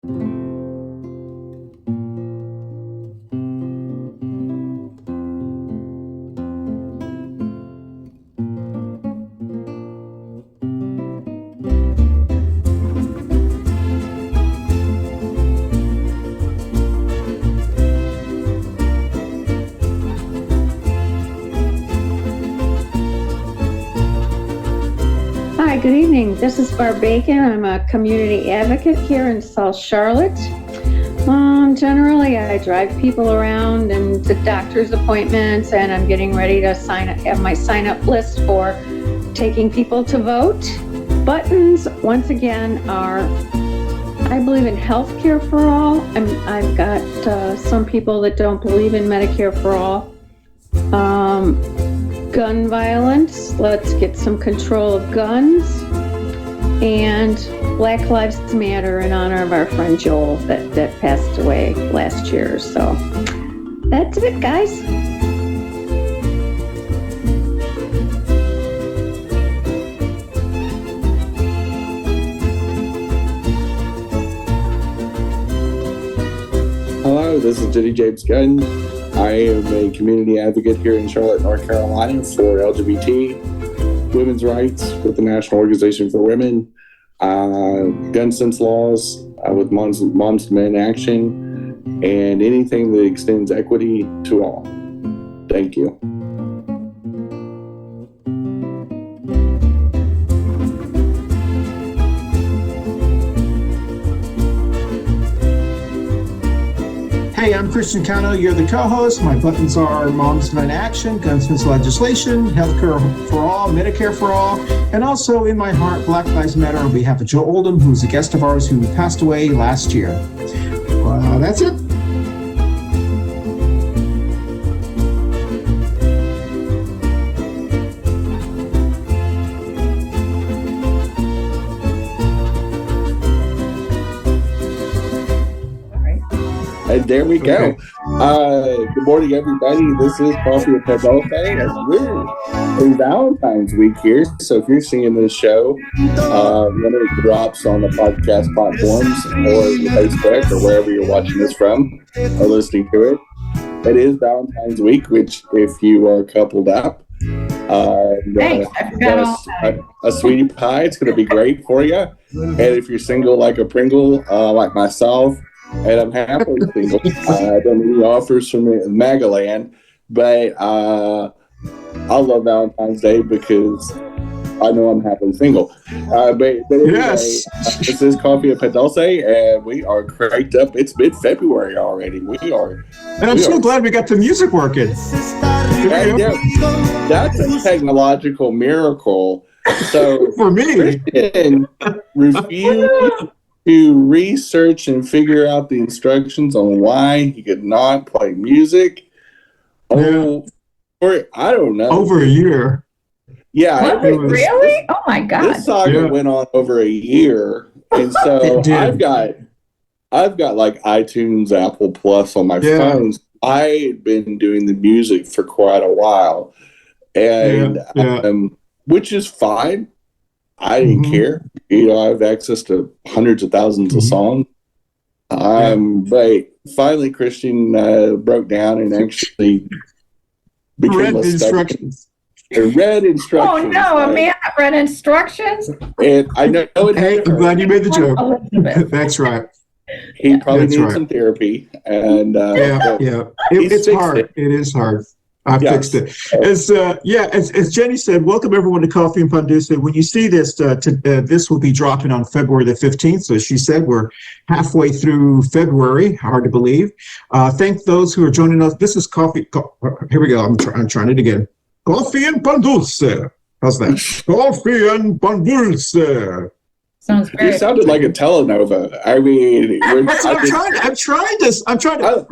Hi, good evening. This is Barb Bacon. I'm a community advocate here in South Charlotte. Generally, I drive people around and to doctor's appointments, and I'm getting ready to have my sign-up list for taking people to vote. Buttons, once again, are, I believe in healthcare for all. I've got some people that don't believe in Medicare for all. Gun violence, let's get some control of guns, and Black Lives Matter in honor of our friend Joel that passed away last year. So that's it, guys. Hello, this is Jenny-Jaymes Gunn. I am a community advocate here in Charlotte, North Carolina for LGBT women's rights with the National Organization for Women, gun sense laws with Moms to Men Action, and anything that extends equity to all. Thank you. Hey, I'm Christian Cano. You're the co-host. My buttons are Moms to Men Action, gun sense legislation, healthcare for all, Medicare for all, and also in my heart, Black Lives Matter on behalf of Joe Oldham, who's a guest of ours who passed away last year. That's it. And there we go. Good morning, everybody. This is Coffee Pan Dulce, and we're in Valentine's week here. So if you're seeing this show, when it drops on the podcast platforms or Facebook or wherever you're watching this from or listening to it, it is Valentine's week, which if you are coupled up, Thanks. a sweetie pie, it's going to be great for you. And if you're single like a Pringle, like myself, and I'm happily single. I don't need any offers from MAGA land, but I love Valentine's Day because I know I'm happily single. But anyway, Yes. This is Coffee Pan Dulce, and we are cranked up. It's mid-February already. And I'm so glad we got the music working. Yeah, that's a technological miracle. So For me. Christian refused to research and figure out the instructions on why he could not play music. Or I don't know. Over a year. Yeah. Really? Oh my God. This saga went on over a year. And so I've got like iTunes, Apple Plus on my phone. I've been doing the music for quite a while. And which is fine. I didn't care. You know, I have access to hundreds of thousands of songs. But finally, Christian broke down and actually became read instructions. Read instructions. Oh no, a man read instructions? And I know it. Hey, I'm glad you made the joke. That's right. He probably needs some therapy. And it's hard. It is hard. I fixed it. As Jenny said, welcome everyone to Coffee Pan Dulce. When you see this, this will be dropping on February the 15th. So she said we're halfway through February. Hard to believe. Thank those who are joining us. This is Coffee. Here we go. I'm trying it again. Coffee Pan Dulce. How's that? Coffee Pan Dulce. Sounds great. You sounded like a telenova. I mean, I'm trying to.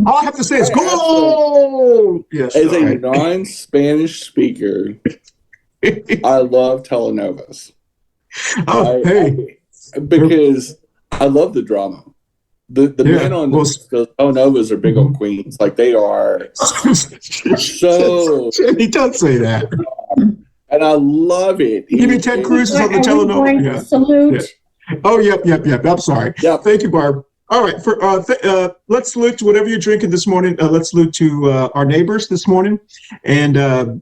All I have to say is go. Yes. As a non-Spanish speaker, I love telenovas. Because I love the drama. The men on those telenovas are big on Queens. Like they are so. He does say that. And I love it. Even Ted Cruz is on the telenova. Salute. Oh, yep. I'm sorry. Yep. Thank you, Barb. All right. Let's salute to whatever you're drinking this morning. Let's salute to our neighbors this morning. And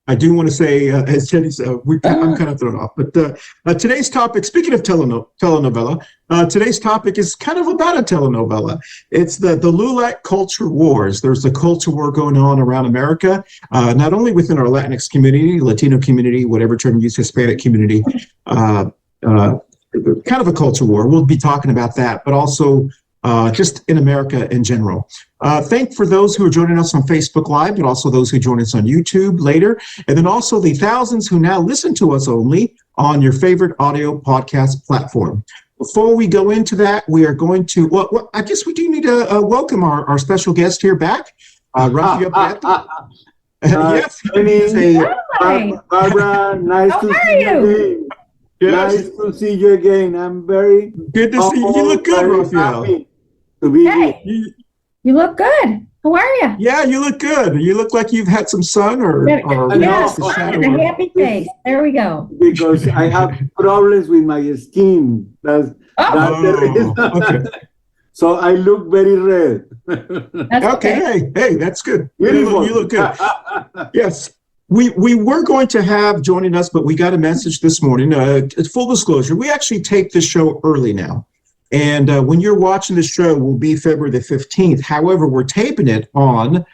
I do want to say, as Jenny said, I'm kind of thrown off. But today's topic, speaking of telenovela, today's topic is kind of about a telenovela. It's the LULAC culture wars. There's a culture war going on around America, not only within our Latinx community, Latino community, whatever term you use, Hispanic community, kind of a culture war. We'll be talking about that, but also just in America in general. Thank for those who are joining us on Facebook Live, but also those who join us on YouTube later, and then also the thousands who now listen to us only on your favorite audio podcast platform. Before we go into that, we are going to, well I guess we do need to welcome our special guest here back, Raphael. Yes. Barbara, nice to see you again. Yes. Nice to see you again. I'm very good to see you. You look good, Raphael. To be here. You look good. How are you? Yeah, you look good. You look like you've had some sun or yes, and a happy face. There we go. Because I have problems with my skin. That's the reason. Okay. So I look very red. Okay. Hey, that's good. Beautiful. You look good. Yes. We were going to have joining us, but we got a message this morning. Full disclosure, we actually tape the show early now. And when you're watching the show, it will be February the 15th. However, we're taping it on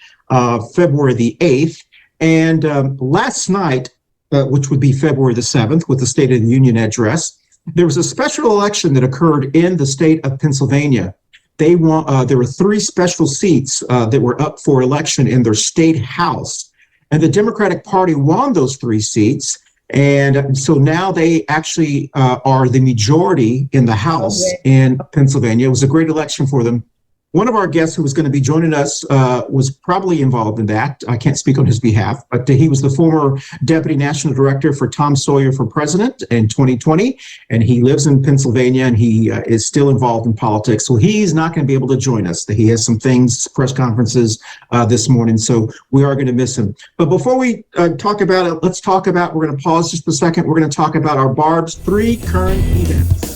February the 8th. And last night, which would be February the 7th, with the State of the Union address, there was a special election that occurred in the state of Pennsylvania. There were 3 special seats that were up for election in their state house. And the Democratic Party won those 3 seats. And so now they actually are the majority in the House in Pennsylvania. It was a great election for them. One of our guests who was going to be joining us was probably involved in that. I can't speak on his behalf, but he was the former Deputy National Director for Tom Sawyer for President in 2020, and he lives in Pennsylvania, and he is still involved in politics. So he's not going to be able to join us. He has some things, press conferences this morning, so we are going to miss him. But before we talk about it, we're going to pause just a second. We're going to talk about our Barb's 3 current events.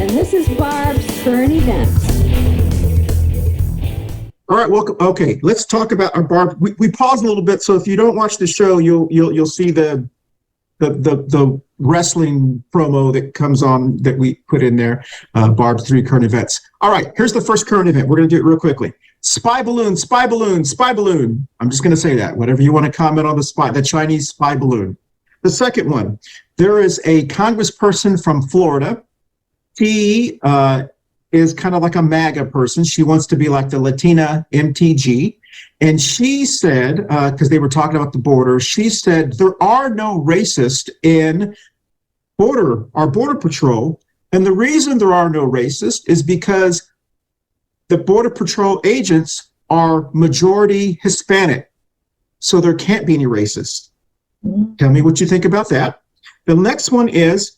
This is Barb's current events. All right, welcome. Okay, let's talk about our Barb. We paused a little bit, so if you don't watch the show, you'll see the wrestling promo that comes on that we put in there. Barb's 3 current events. All right, here's the first current event. We're going to do it real quickly. Spy balloon, spy balloon, spy balloon. I'm just going to say that. Whatever you want to comment on the Chinese spy balloon. The second one, there is a congressperson from Florida. She is kind of like a MAGA person. She wants to be like the Latina MTG. And she said, because they were talking about the border, she said there are no racists in our border patrol. And the reason there are no racists is because the border patrol agents are majority Hispanic. So there can't be any racists. Mm-hmm. Tell me what you think about that. The next one is,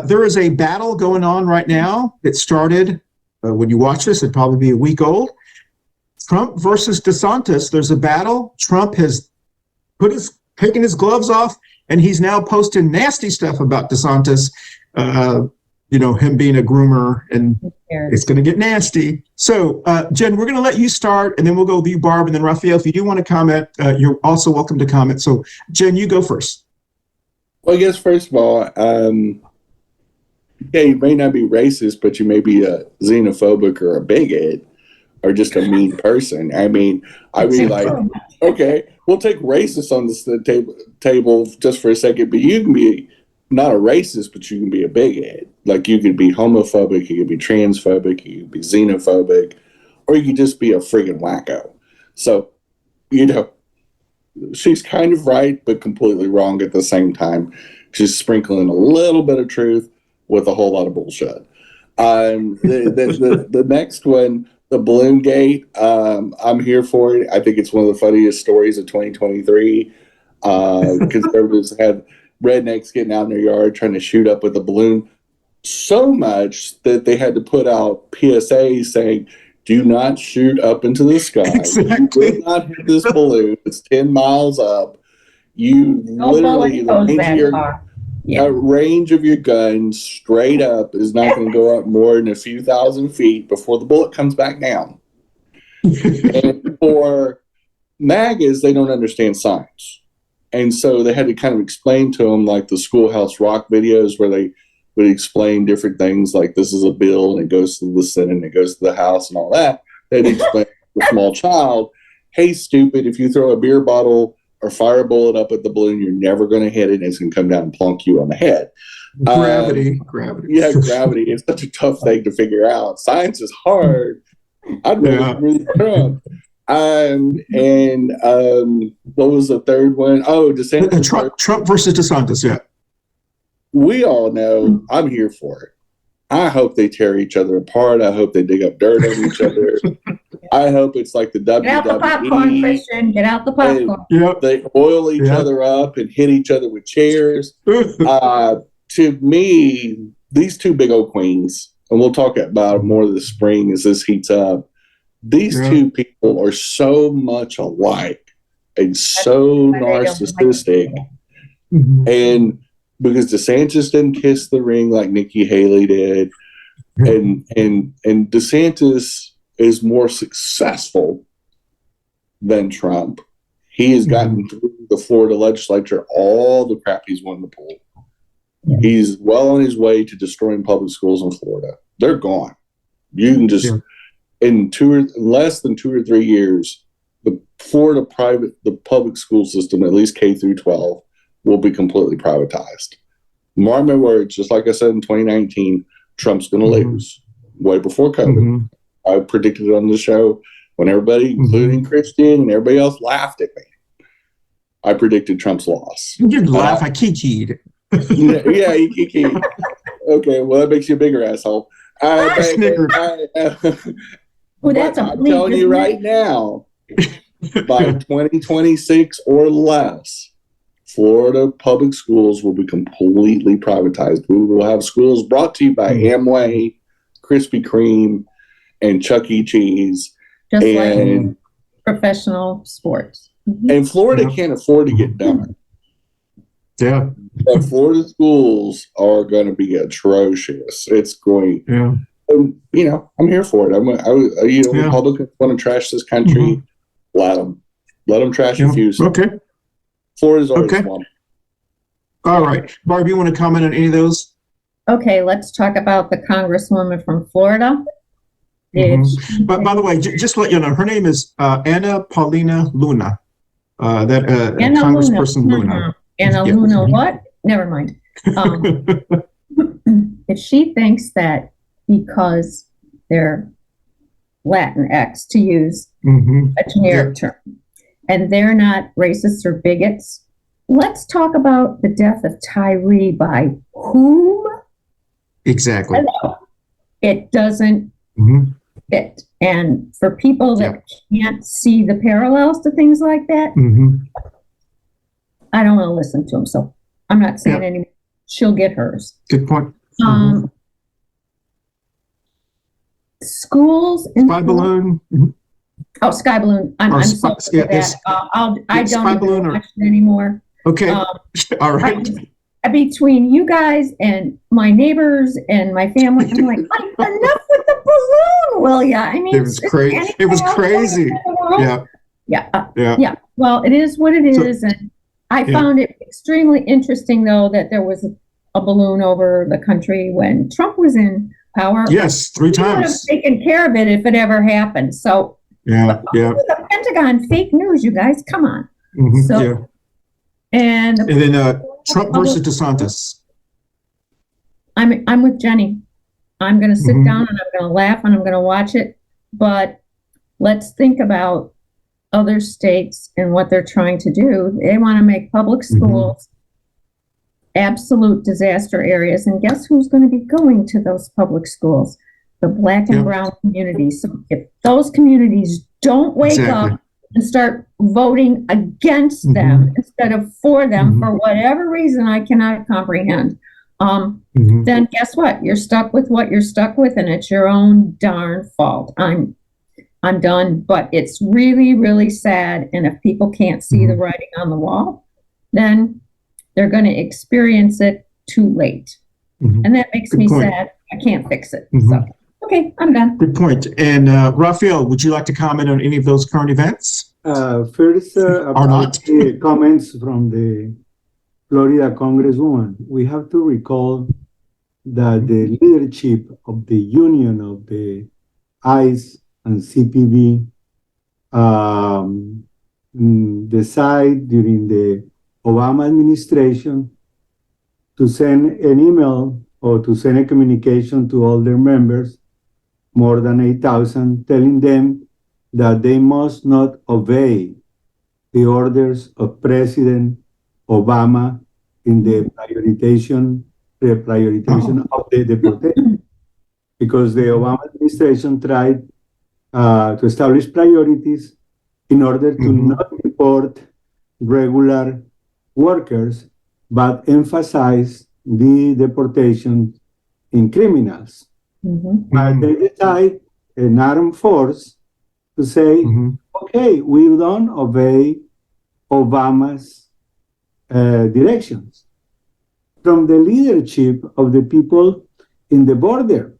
there is a battle going on right now that started, when you watch this, it'd probably be a week old. Trump versus DeSantis, there's a battle. Trump has taken his gloves off, and he's now posting nasty stuff about DeSantis, him being a groomer, and it's going to get nasty. So, Jen, we're going to let you start, and then we'll go with you, Barb, and then Raphael. If you do want to comment, you're also welcome to comment. So, Jen, you go first. Well, I guess, first of all, you may not be racist, but you may be a xenophobic or a bigot or just a mean person. I mean, like, okay, we'll take racists on the table just for a second, but you can be not a racist, but you can be a bigot. Like, you could be homophobic, you could be transphobic, you could be xenophobic, or you could just be a friggin' wacko. So, she's kind of right, but completely wrong at the same time. She's sprinkling a little bit of truth with a whole lot of bullshit. The next one, the balloon gate, I'm here for it. I think it's one of the funniest stories of 2023. Conservatives have rednecks getting out in their yard trying to shoot up with a balloon, so much that they had to put out PSAs saying, do not shoot up into the sky. Exactly. You will not hit this balloon. It's 10 miles up. You literally range of your gun straight up is not going to go up more than a few thousand feet before the bullet comes back down. And for MAGAs, they don't understand science. And so they had to kind of explain to them, like the Schoolhouse Rock videos where they would explain different things, like this is a bill and it goes to the Senate and it goes to the House and all that. They'd explain to a small child, hey, stupid, if you throw a beer bottle or fire a bullet up at the balloon, you're never going to hit it and it's going to come down and plonk you on the head. Gravity. Yeah, gravity. It's such a tough thing to figure out. Science is hard. I'd rather read Trump. What was the third one? Oh, DeSantis. Trump versus DeSantis, yeah. We all know I'm here for it. I hope they tear each other apart. I hope they dig up dirt on each other. I hope it's like the WWE. Get out the popcorn, Christian. Get out the popcorn. They oil each other up and hit each other with chairs. To me, these two big old queens, and we'll talk about it more this spring as this heats up. These two people are so much alike and so narcissistic. And because DeSantis didn't kiss the ring like Nikki Haley did, and DeSantis is more successful than Trump. He has gotten through the Florida legislature all the crap he's won to pull. He's well on his way to destroying public schools in Florida. They're gone. You can just in less than 2 or 3 years, the Florida public school system, at least K through 12, will be completely privatized. Mark my words, just like I said in 2019, Trump's going to lose way before COVID. I predicted it on the show when everybody, including Christian and everybody else, laughed at me. I predicted Trump's loss. You didn't laugh, I kikied. Yeah, you kikied. Okay, well, that makes you a bigger asshole. That's I'm telling you right now, by 2026 or less, Florida public schools will be completely privatized. We will have schools brought to you by Amway, Krispy Kreme, and Chuck E. Cheese. Just like professional sports. And Florida can't afford to get done. Yeah. But Florida schools are going to be atrocious. It's going, and, I'm here for it. Republicans want to trash this country. Let them trash a few. Okay. Florida's already won. All right. Barb, you want to comment on any of those? Okay, let's talk about the Congresswoman from Florida. But by the way, just to let you know, her name is Anna Paulina Luna. Congressperson Luna. Anna Luna what? Never mind. If she thinks that because they're LatinX, to use a generic term, and they're not racists or bigots, let's talk about the death of Tyree by whom? Exactly. Hello. It doesn't fit. And for people that can't see the parallels to things like that, I don't want to listen to them. So I'm not saying anything. She'll get hers. Good point. Schools in Spy Balloon. Oh, Sky Balloon. I'm sorry for that. I don't even watch it anymore. Okay. All right. Between you guys and my neighbors and my family, I'm like, enough with the balloon, will ya? I mean, it was crazy. It was crazy. Yeah. Well, it is what it is, and I found it extremely interesting, though, that there was a balloon over the country when Trump was in power. Yes, 3 times. He would have taken care of it if it ever happened. So, the Pentagon, fake news, you guys, come on. And then Trump versus DeSantis. I'm with Jenny. I'm going to sit down and I'm going to laugh and I'm going to watch it. But let's think about other states and what they're trying to do. They want to make public schools absolute disaster areas. And guess who's going to be going to those public schools? The Black and brown communities. So if those communities don't wake up and start voting against them instead of for them for whatever reason I cannot comprehend, then guess what? You're stuck with what you're stuck with, and it's your own darn fault. I'm done, but it's really, really sad. And if people can't see the writing on the wall, then they're going to experience it too late. Mm-hmm. And that makes me sad. I can't fix it. Mm-hmm. So, okay, I'm done. Good point. And Raphael, would you like to comment on any of those current events? First, about the comments from the Florida Congresswoman. We have to recall that the leadership of the Union of the ICE and CPB decide during the Obama administration to send an email or to send a communication to all their members, more than 8,000, telling them that they must not obey the orders of President Obama in the prioritization of the deportation. Because the Obama administration tried to establish priorities in order to not deport regular workers, but emphasize the deportation in criminals. But they decide an armed force to say, okay, we don't obey Obama's directions. From the leadership of the people in the border.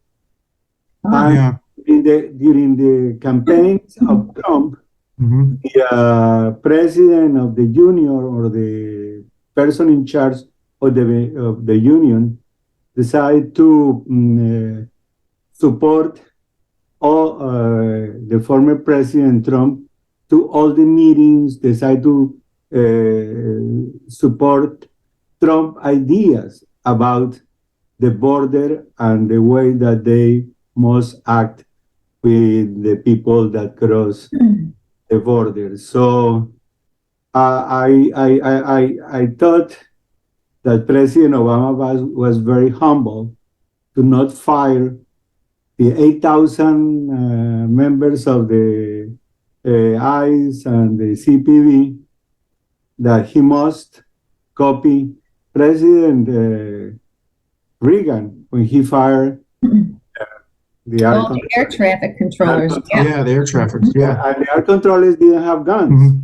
During the campaigns of Trump, the president of the union or the person in charge of the union decided to support all the former President Trump to all the meetings, decide to support Trump ideas about the border and the way that they must act with the people that cross the border. So I thought that President Obama was very humble to not fire the 8,000 members of the ICE and the CPB, that he must copy President Reagan when he fired the air traffic controllers. The air traffic. And the air controllers didn't have guns.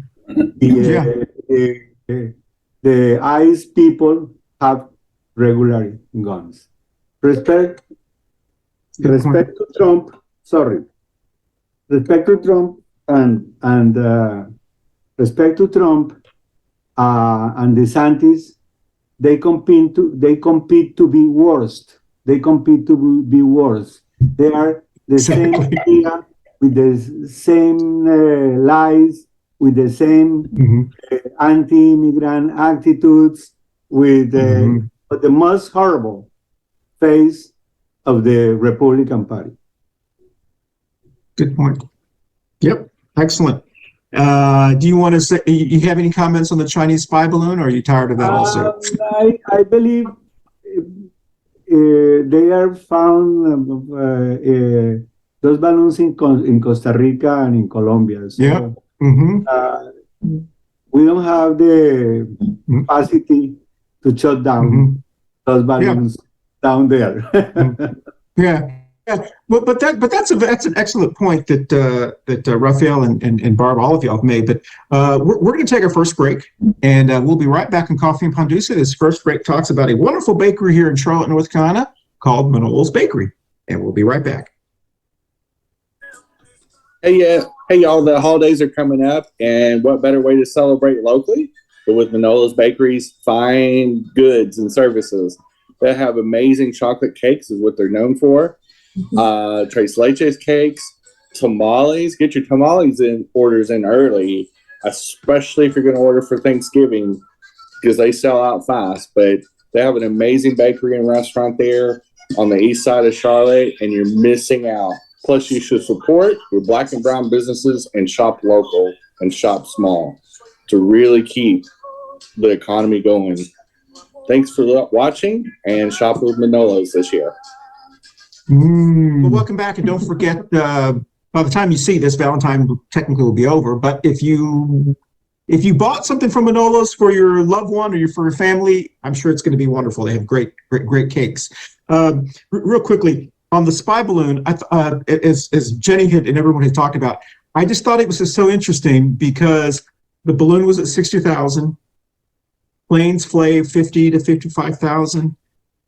The ICE people have regular guns. Respect to Trump. Sorry. Respect to Trump and respect to Trump and DeSantis. They compete to be worst. They compete to be worse. They are the same idea, with the same lies, with the same anti-immigrant attitudes, with the most horrible face of the Republican Party. Good point. Yep, excellent. Do you want to say, you have any comments on the Chinese spy balloon, or are you tired of that also? I believe they are found those balloons in Costa Rica and in Colombia. So, we don't have the capacity to shut down those balloons down there. But that's an excellent point that Raphael and Barb, all of y'all have made. But we're going to take our first break, and we'll be right back on Coffee and Pan Dulce. This first break talks about a wonderful bakery here in Charlotte, North Carolina called Manolo's Bakery, and we'll be right back. Hey y'all! The holidays are coming up, and what better way to celebrate locally but with Manolo's Bakery's fine goods and services? They have amazing chocolate cakes, is what they're known for. Tres Leches cakes, tamales. Get your tamales orders in early, especially if you're going to order for Thanksgiving, because they sell out fast. But they have an amazing bakery and restaurant there on the east side of Charlotte, and you're missing out. Plus, you should support your Black and brown businesses and shop local and shop small to really keep the economy going. Thanks for watching, and shop with Manolo's this year. Well, welcome back, and don't forget, by the time you see this, Valentine technically will be over, but if you bought something from Manolo's for your loved one or for your family, I'm sure it's going to be wonderful. They have great cakes. Real quickly, on the spy balloon, as Jenny and everyone had talked about, I just thought it was just so interesting because the balloon was at 60,000. Planes flay 50 to 55,000.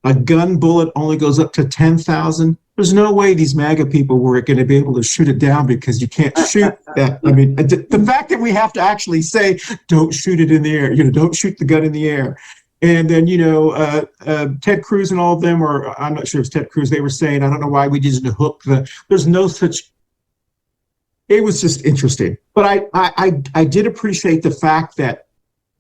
A gun bullet only goes up to 10,000. There's no way these MAGA people were going to be able to shoot it down because you can't shoot that. I mean, the fact that we have to actually say, don't shoot it in the air, don't shoot the gun in the air. And then, Ted Cruz and all of them, or I'm not sure if it's Ted Cruz, they were saying, I don't know why we didn't hook there's no such, it was just interesting. But I did appreciate the fact that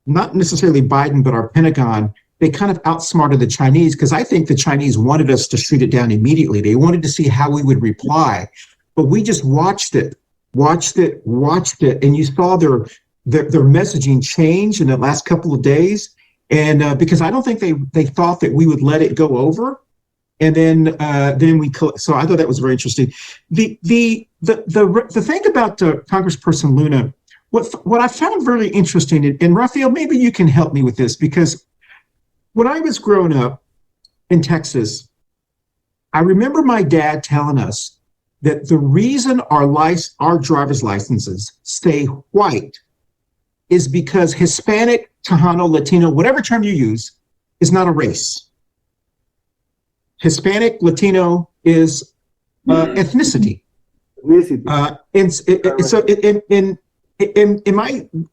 not necessarily Biden, but our Pentagon, they kind of outsmarted the Chinese, because I think the Chinese wanted us to shoot it down immediately. They wanted to see how we would reply, but we just watched it, and you saw their messaging change in the last couple of days. And because I don't think they thought that we would let it go over, and then so I thought that was very interesting. The thing about Congressperson Luna, what I found very interesting, and Raphael, maybe you can help me with this, because when I was growing up in Texas, I remember my dad telling us that the reason our driver's licenses stay white is because Hispanic, Tejano, Latino, whatever term you use, is not a race. Hispanic, Latino is ethnicity.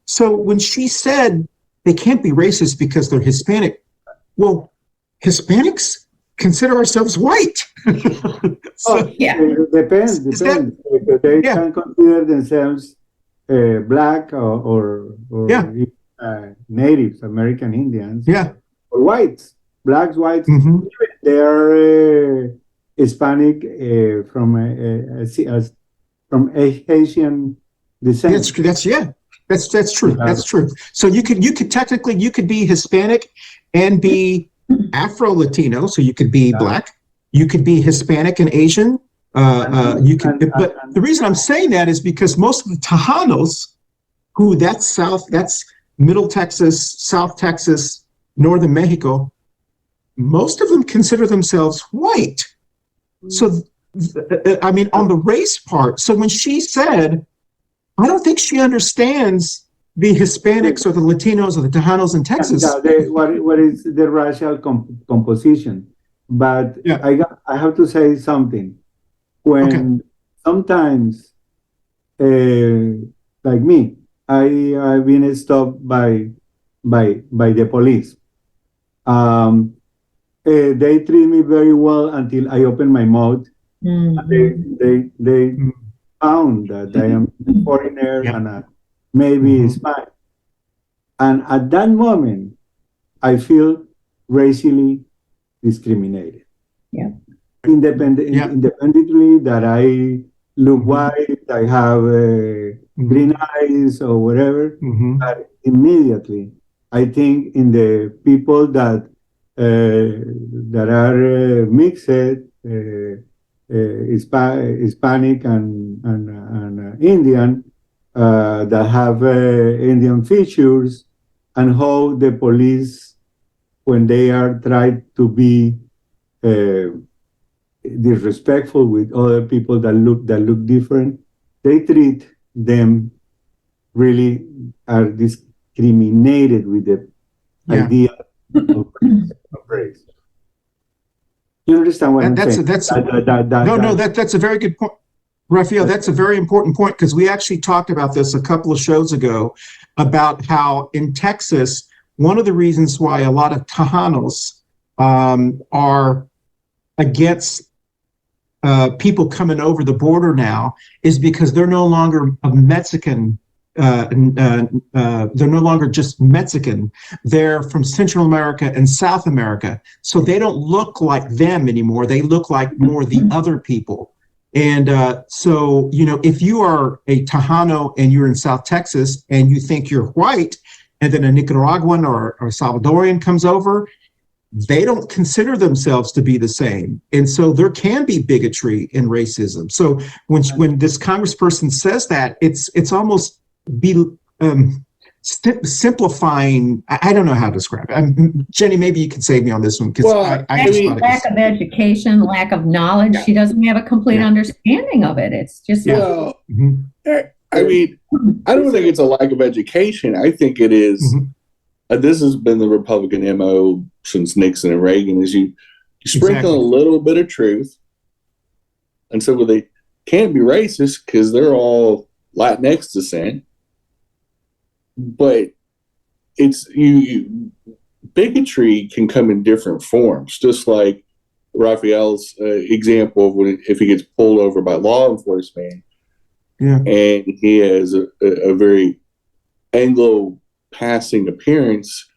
So when she said they can't be racist because they're Hispanic, well, Hispanics consider ourselves white. Depends. They can consider themselves black or natives, American Indians, or whites, blacks, whites. Mm-hmm. They are Hispanic from Asian descent. That's true. That's true. So you could technically be Hispanic and be Afro-Latino. So you could be black. You could be Hispanic and Asian. But the reason I'm saying that is because most of the Tejanos, that's Middle Texas, South Texas, Northern Mexico, most of them consider themselves white. So, I mean, on the race part, so when she said, I don't think she understands the Hispanics or the Latinos or the Tejanos in Texas. What is the racial composition? But I have to say something. When sometimes, like me, I've been stopped by the police. They treat me very well until I open my mouth. Mm-hmm. They found that I am a foreigner and maybe Spanish. And at that moment, I feel racially discriminated. Yeah. Independently that I look white, I have green eyes or whatever, but immediately I think in the people that are mixed, Hispanic and Indian, that have Indian features, and how the police, when they are tried to be disrespectful with other people that look different, they treat them really are discriminated with the idea of race. You understand what I'm saying? That's a very good point, Raphael. That's a very important point, because we actually talked about this a couple of shows ago about how in Texas, one of the reasons why a lot of Tejanos are against people coming over the border now is because they're no longer a Mexican. They're no longer just Mexican. They're from Central America and South America. So they don't look like them anymore. They look like more the other people. And so, if you are a Tejano and you're in South Texas and you think you're white, and then a Nicaraguan or Salvadorian comes over, they don't consider themselves to be the same. And so there can be bigotry and racism. So when this congressperson says that, it's almost simplifying. I don't know how to describe it. Jenny, maybe you can save me on this one. Lack of education, lack of knowledge. She doesn't have a complete understanding of it. It's just... I mean, I don't think it's a lack of education. I think it is this has been the Republican MO since Nixon and Reagan, is you sprinkle a little bit of truth. And so they can't be racist because they're all Latinx descent. But it's bigotry can come in different forms, just like Raphael's example of if he gets pulled over by law enforcement, and he has a very Anglo-passing appearance,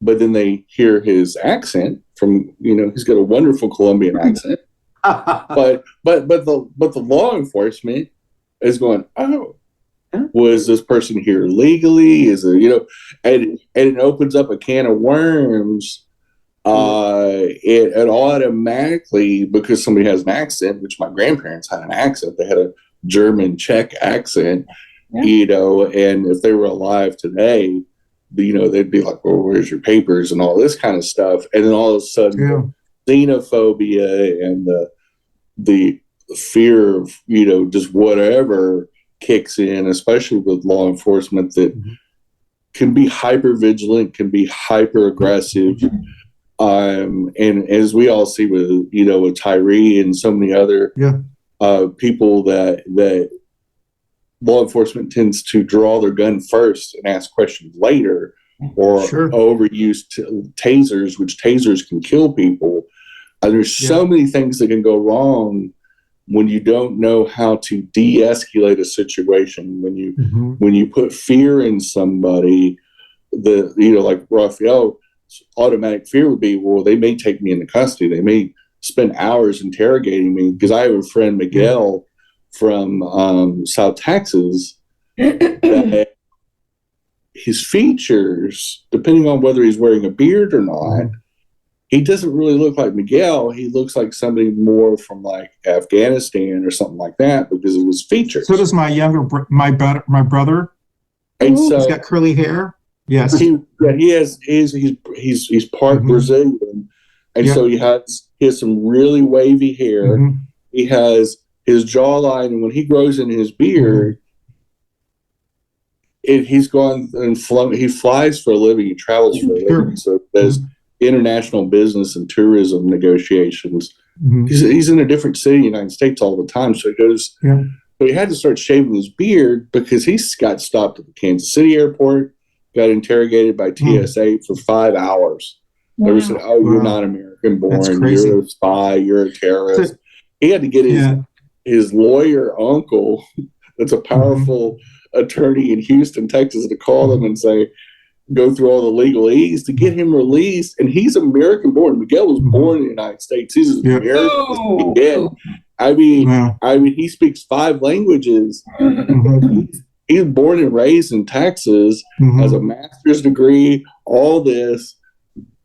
but then they hear his accent from, he's got a wonderful Colombian accent, but the law enforcement is going, oh, was this person here legally? Is it, and it opens up a can of worms. It automatically, because somebody has an accent, which my grandparents had an accent, they had a German Czech accent, and if they were alive today, they'd be like, well, where's your papers and all this kind of stuff. And then all of a sudden, xenophobia and the fear of, just whatever kicks in, especially with law enforcement that can be hyper vigilant, can be hyper aggressive. And as we all see with Tyree and so many other people that law enforcement tends to draw their gun first and ask questions later, or overuse tasers, which tasers can kill people. There's so many things that can go wrong when you don't know how to de-escalate a situation. When you put fear in somebody, like Raphael, automatic fear would be, well, they may take me into custody. They may spend hours interrogating me, because I have a friend, Miguel, from South Texas, that his features, depending on whether he's wearing a beard or not, he doesn't really look like Miguel. He looks like somebody more from like Afghanistan or something like that, because of his features. So does my my brother. And so he's got curly hair. Yes. He has. He's part Brazilian, and so he has some really wavy hair. He has his jawline, and when he grows in his beard, he's gone and he flies for a living. He travels for a living. So there's international business and tourism negotiations. He's in a different city in the United States all the time. So he goes. So he had to start shaving his beard because he got stopped at the Kansas City airport. Got interrogated by TSA for 5 hours. They were saying, "Oh, you're not American born. You're a spy. You're a terrorist." He had to get his lawyer uncle, that's a powerful attorney in Houston, Texas, to call them and say, go through all the legalese to get him released. And he's American born. Miguel was born in the United States. He's as American as he can. I mean, he speaks 5 languages. He was born and raised in Texas, has a master's degree, all this,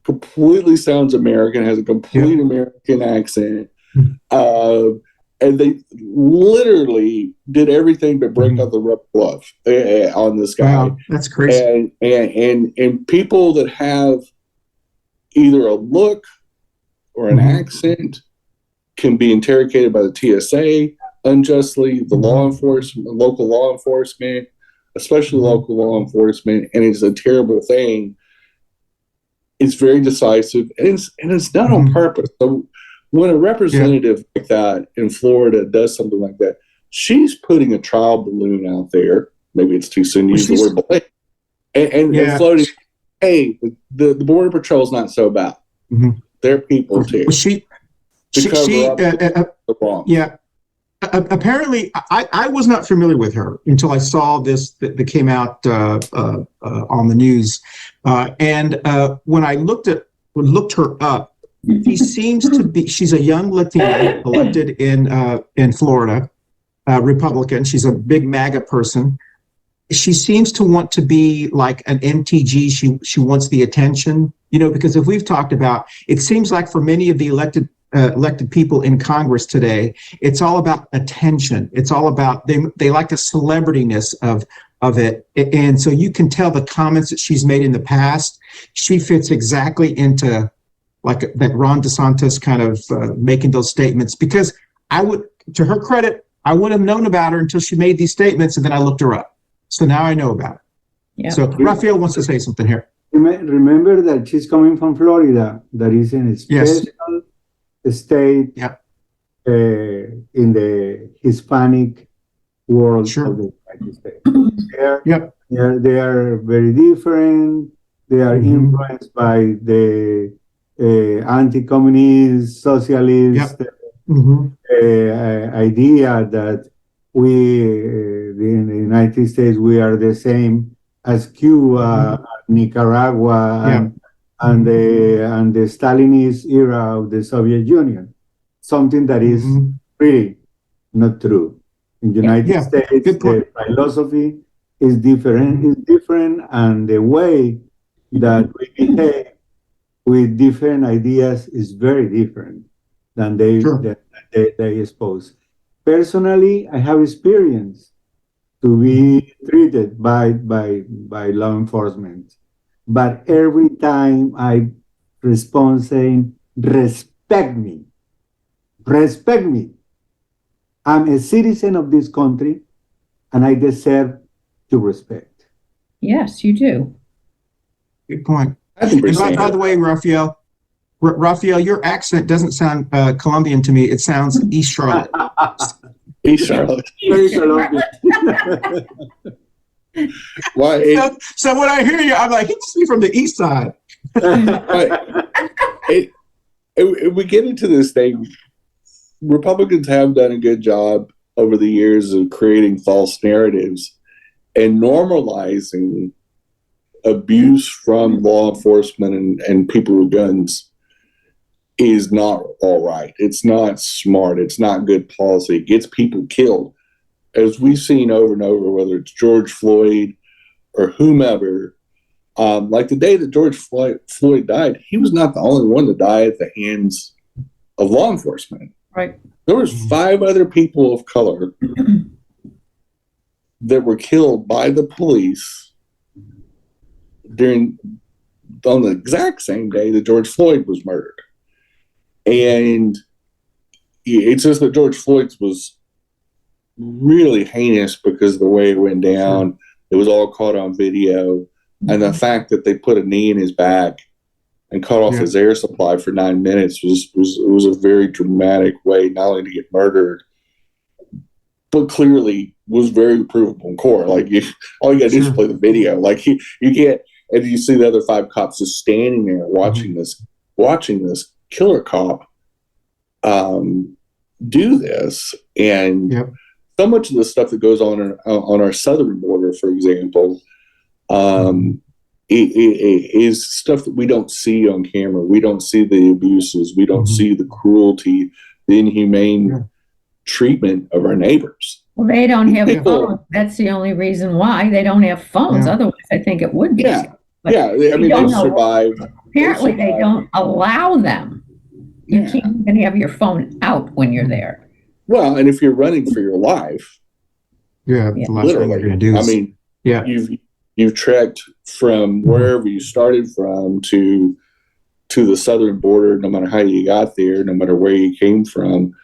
completely sounds American, has a complete American accent. And they literally did everything but break out the rubber glove on this guy. Wow, that's crazy. And people that have either a look or an accent can be interrogated by the TSA unjustly, the law enforcement, local law enforcement, especially local law enforcement, and it's a terrible thing. It's very decisive, and it's done on purpose. So when a representative like that in Florida does something like that, she's putting a trial balloon out there. Maybe it's too soon to use the word balloon, and floating. Hey, the Border Patrol's not so bad. They're people too. Apparently, I was not familiar with her until I saw this that came out on the news, and when I looked her up, she's a young Latina elected in Florida, Republican. She's a big MAGA person. She seems to want to be like an MTG. She wants the attention, because if we've talked about, it seems like for many of the elected people in Congress today, it's all about attention. It's all about they like the celebrityness of it. And so you can tell the comments that she's made in the past, she fits exactly into like that Ron DeSantis kind of making those statements, because to her credit, I wouldn't have known about her until she made these statements, and then I looked her up. So now I know about it. Yeah. So Raphael wants to say something here. Remember that she's coming from Florida, that is in a special state in the Hispanic world of the United States. They are very different. They are influenced by the anti-communist, socialist idea that we, in the United States, we are the same as Cuba, Nicaragua, and the Stalinist era of the Soviet Union. Something that is really not true. In the United States, the philosophy is different, and the way that we behave with different ideas is very different than they expose. Personally, I have experience to be treated by law enforcement, but every time I respond saying, respect me. I'm a citizen of this country, and I deserve to respect. Yes, you do. Good point. And by the way, Raphael, your accent doesn't sound Colombian to me. It sounds East Charlotte. East Charlotte. Why? So when I hear you, I'm like, he must be from the East Side. We get into this thing. Republicans have done a good job over the years of creating false narratives and normalizing abuse from law enforcement and people with guns is not all right. It's not smart. It's not good policy. It gets people killed. As we've seen over and over, whether it's George Floyd or whomever, like the day that George Floyd died, he was not the only one to die at the hands of law enforcement. Right. There was 5 other people of color that were killed by the police on the exact same day that George Floyd was murdered. And it's just that George Floyd's was really heinous because of the way it went down. It was all caught on video. And the fact that they put a knee in his back and cut off his air supply for 9 minutes was a very dramatic way not only to get murdered, but clearly was very provable in court. Like all you gotta do is play the video. Like you can't, and you see the other 5 cops just standing there watching this killer cop do this. And so much of the stuff that goes on our southern border, for example, it is stuff that we don't see on camera. We don't see the abuses. We don't see the cruelty, the inhumane treatment of our neighbors. Well, they don't have phones. That's the only reason why they don't have phones. Otherwise, I think it would be. I mean, they survived. Apparently, they don't allow them. You can't even have your phone out when you're there. Well, and if you're running for your life, literally, I mean, you've trekked from wherever you started from to the southern border, no matter how you got there, no matter where you came from.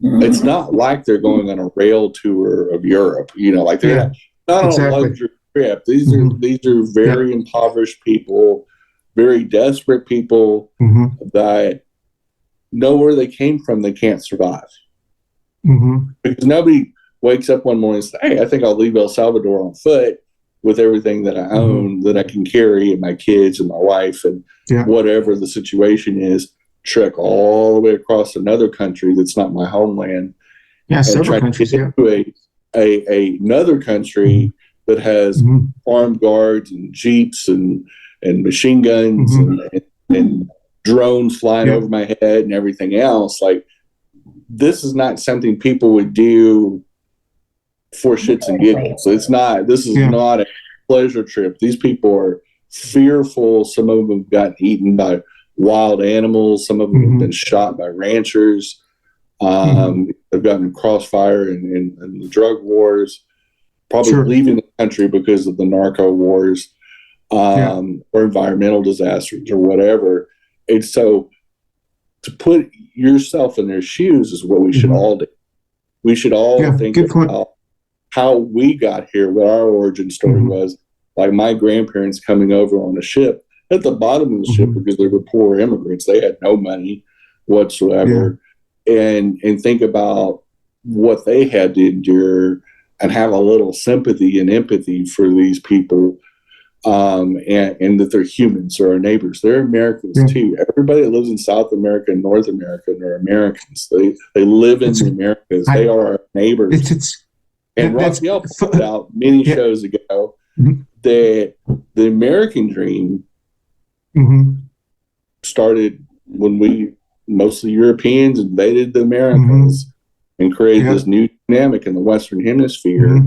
It's not like they're going on a rail tour of Europe, like they're not on a luxury trip. These are very impoverished people, very desperate people that know where they came from. They can't survive because nobody wakes up one morning and says, "Hey, I think I'll leave El Salvador on foot with everything that I own, that I can carry, and my kids and my wife and whatever the situation is, trek all the way across another country that's not my homeland, and try to get into another country that has armed guards and jeeps and machine guns and drones flying over my head and everything else." Like, this is not something people would do for shits and giggles. This is not a pleasure trip. These people are fearful. Some of them have gotten eaten by wild animals. Some of them have been shot by ranchers. They've gotten in crossfire in the drug wars, probably leaving the country because of the narco wars or environmental disasters or whatever. And so to put yourself in their shoes is what we should all do. We should all think about how we got here, what our origin story was. Like my grandparents coming over on a ship at the bottom of the ship because they were poor immigrants. They had no money whatsoever. And think about what they had to endure and have a little sympathy and empathy for these people. And that they're humans, they're our neighbors. They're Americans too. Everybody that lives in South America and North America are Americans. They live in the Americas. They are our neighbors. And Raphael pointed out many shows ago that the American dream started when mostly Europeans invaded the Americas and created this new dynamic in the Western Hemisphere.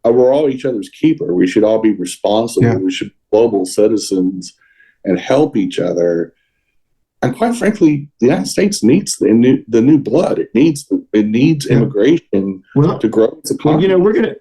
We're all each other's keeper. We should all be responsible. We should be global citizens and help each other. And quite frankly, the United States needs the new blood. It needs immigration to grow its economy. Well, we're gonna.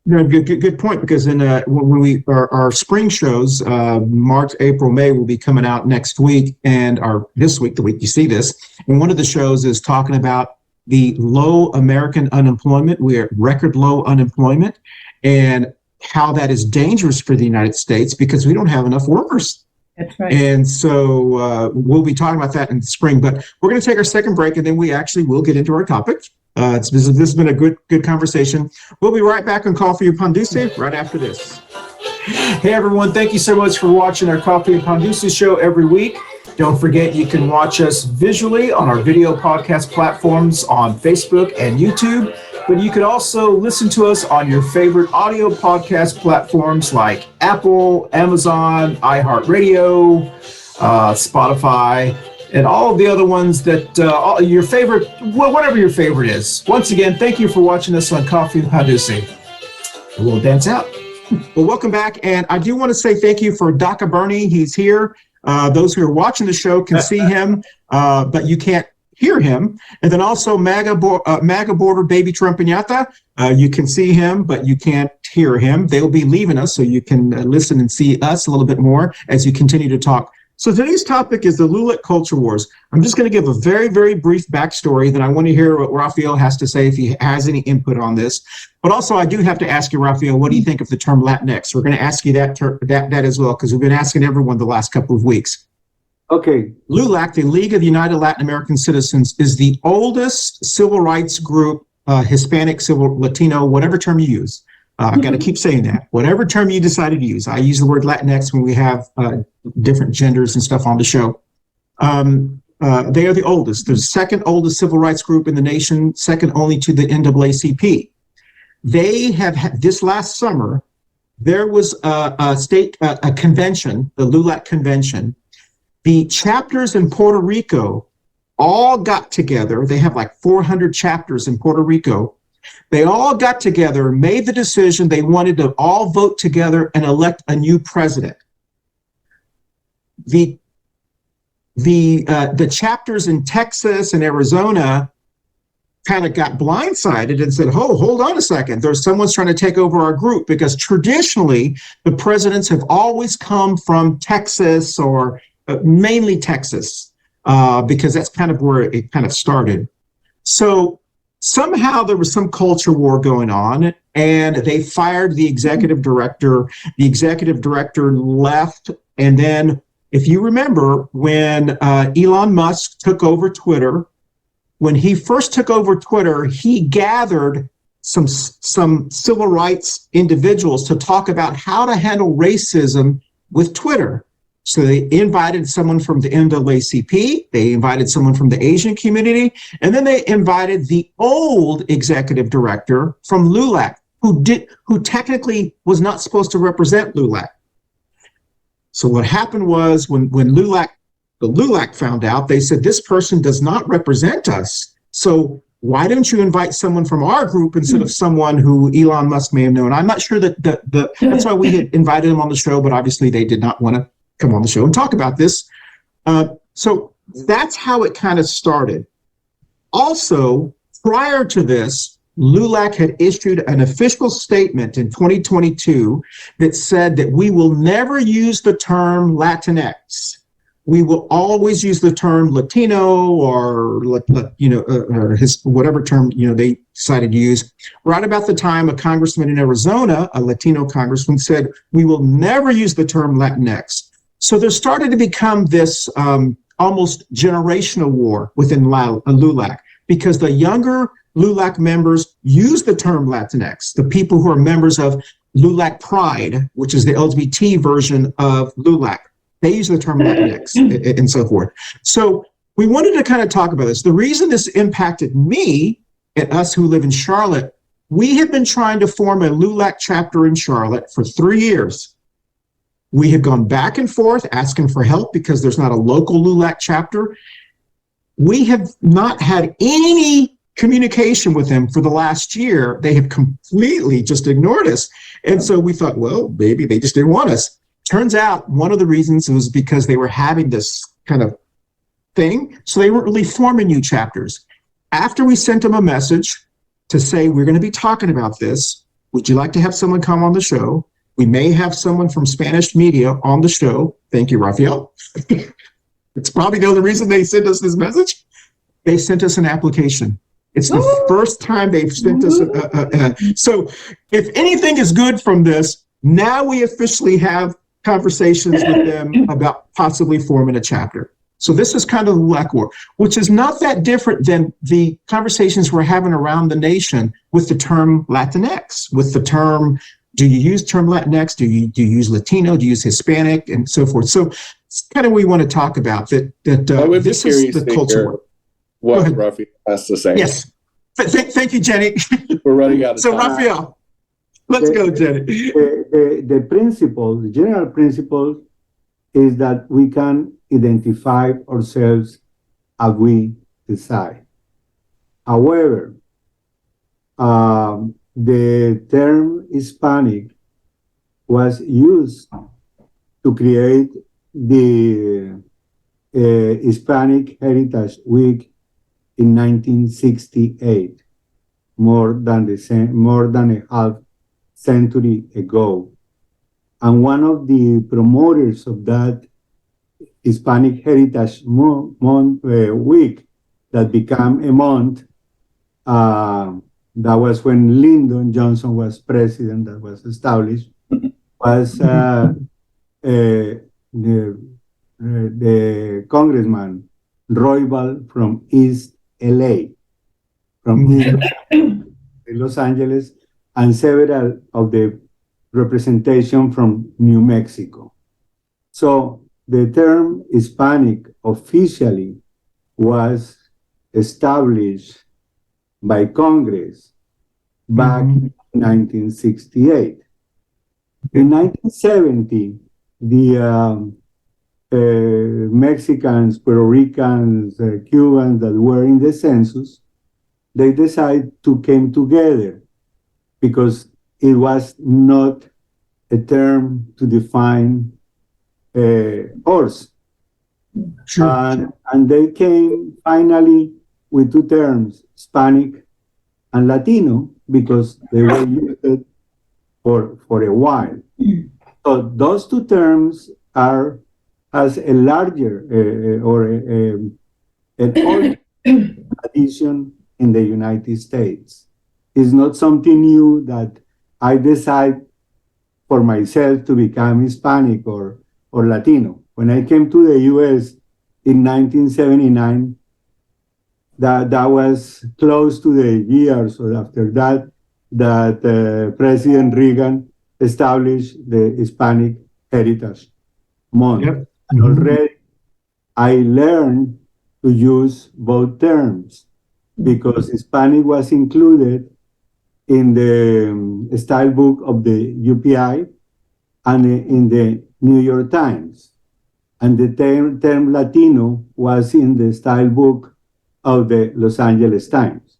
Good point, because in when our spring shows, March, April, May will be coming out next week, and this week, the week you see this, and one of the shows is talking about the low American unemployment. We're at record low unemployment, and how that is dangerous for the United States because we don't have enough workers. That's right. And so we'll be talking about that in the spring, but we're going to take our second break, and then we actually will get into our topic. This has been a good conversation. We'll be right back on Coffee and Pan Dulce right after this. Hey everyone, thank you so much for watching our Coffee and Pan Dulce show every week. Don't forget, you can watch us visually on our video podcast platforms on Facebook and YouTube, but you can also listen to us on your favorite audio podcast platforms like Apple, Amazon, iHeartRadio, Spotify, and all of the other ones that your favorite, whatever your favorite is. Once again, thank you for watching us on Coffee and Pan Dulce. We'll dance out. Well, welcome back, and I do want to say thank you for DACA Bernie. He's here. Those who are watching the show can see him, but you can't hear him. And then also MAGA border baby Trump Pinata. You can see him, but you can't hear him. They'll be leaving us, so you can listen and see us a little bit more as you continue to talk. So today's topic is the LULAC culture wars. I'm just going to give a very, very brief backstory. Then I want to hear what Raphael has to say if he has any input on this. But also, I do have to ask you, Raphael, what do you think of the term LatinX? We're going to ask you that as well, because we've been asking everyone the last couple of weeks. Okay. LULAC, the League of United Latin American Citizens, is the oldest civil rights group, Hispanic, civil, Latino, whatever term you use. I got to keep saying that. Whatever term you decided to use. I use the word Latinx when we have different genders and stuff on the show. They are the oldest. They're the second oldest civil rights group in the nation, second only to the NAACP. They have had, this last summer, there was a convention, the LULAC convention. The chapters in Puerto Rico all got together. They have like 400 chapters in Puerto Rico. They all got together, made the decision they wanted to all vote together and elect a new president. The chapters in Texas and Arizona kind of got blindsided and said, "Oh, hold on a second. Someone's trying to take over our group," because traditionally the presidents have always come from Texas or mainly Texas, because that's kind of where it kind of started. So somehow there was some culture war going on, and they fired the executive director. The executive director left, and then, if you remember, when Elon Musk took over Twitter, when he first took over Twitter, he gathered some civil rights individuals to talk about how to handle racism with Twitter. So they invited someone from the NAACP, they invited someone from the Asian community, and then they invited the old executive director from LULAC, who technically was not supposed to represent LULAC. So what happened was when the LULAC found out, they said, "This person does not represent us. So why don't you invite someone from our group instead of someone who Elon Musk may have known?" I'm not sure that that's why we had invited him on the show, but obviously they did not want to come on the show and talk about this. So that's how it kind of started. Also, prior to this, LULAC had issued an official statement in 2022 that said that we will never use the term Latinx. We will always use the term Latino or whatever term they decided to use. Right about the time a congressman in Arizona, a Latino congressman, said we will never use the term Latinx. So there started to become this almost generational war within LULAC, because the younger LULAC members use the term Latinx. The people who are members of LULAC Pride, which is the LGBT version of LULAC, they use the term Latinx and so forth. So we wanted to kind of talk about this. The reason this impacted me and us who live in Charlotte, we have been trying to form a LULAC chapter in Charlotte for 3 years. We have gone back and forth asking for help because there's not a local LULAC chapter. We have not had any communication with them for the last year. They have completely just ignored us. And so we thought, well, maybe they just didn't want us. Turns out one of the reasons was because they were having this kind of thing. So they weren't really forming new chapters. After we sent them a message to say, we're going to be talking about this, would you like to have someone come on the show? We may have someone from Spanish media on the show. Thank you, Raphael. It's probably the only reason they sent us this message. They sent us an application. It's the first time they've sent us. So if anything is good from this, now we officially have conversations with them about possibly forming a chapter. So this is kind of the LULAC war, which is not that different than the conversations we're having around the nation with the term Latinx, with the term, do you use term Latinx? Do you use Latino? Do you use Hispanic, and so forth? So it's kind of what we want to talk about. That this is the culture. What Raphael has to say. Yes. Thank you, Jenny. We're running out of time. So Raphael, let's go, Jenny. The principle, the general principle, is that we can identify ourselves as we decide. However, the term Hispanic was used to create the Hispanic Heritage Week in 1968, more than a half century ago. And one of the promoters of that Hispanic Heritage Week that became a month, that was when Lyndon Johnson was president, that was established, was the congressman Roybal from East LA, from East Los Angeles, and several of the representation from New Mexico. So the term Hispanic officially was established by Congress back in 1968. In 1970, the Mexicans, Puerto Ricans, Cubans that were in the census, they decided to come together because it was not a term to define horse. Sure. And they came finally with two terms, Hispanic and Latino, because they were used for a while. So those two terms has a larger an older tradition in the United States. It's not something new that I decide for myself to become Hispanic or Latino. When I came to the US in 1979, that was close to the year. So after that President Reagan established the Hispanic Heritage Month. Yep. And already I learned to use both terms because Hispanic was included in the style book of the UPI and in the New York Times. And the term Latino was in the style book of the Los Angeles Times.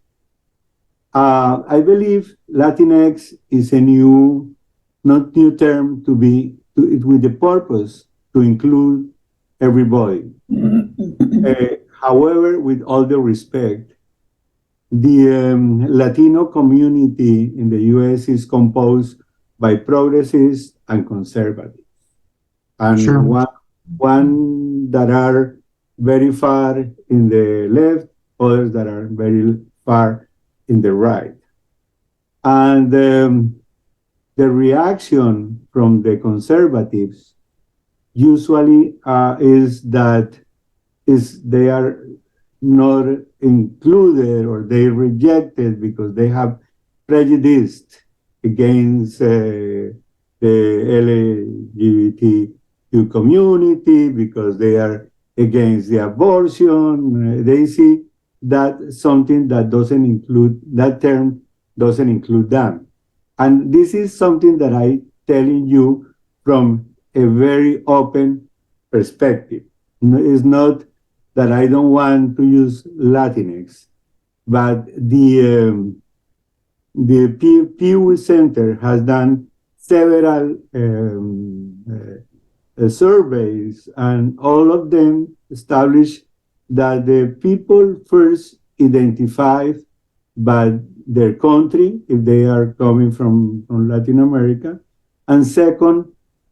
I believe Latinx is a not new term with the purpose to include everybody. However, with all the respect, the Latino community in the US is composed by progressives and conservatives. And sure. one that are very far in the left, others that are very far in the right. And the reaction from the conservatives usually is that they are not included or they rejected because they have prejudice against the LGBTQ community, because they are against the abortion. They see that something that doesn't include, that term doesn't include them. And this is something that I telling you from a very open perspective. It's not that I don't want to use LatinX, but the Pew Center has done several surveys, and all of them establish that the people first identify by their country, if they are coming from Latin America, and second,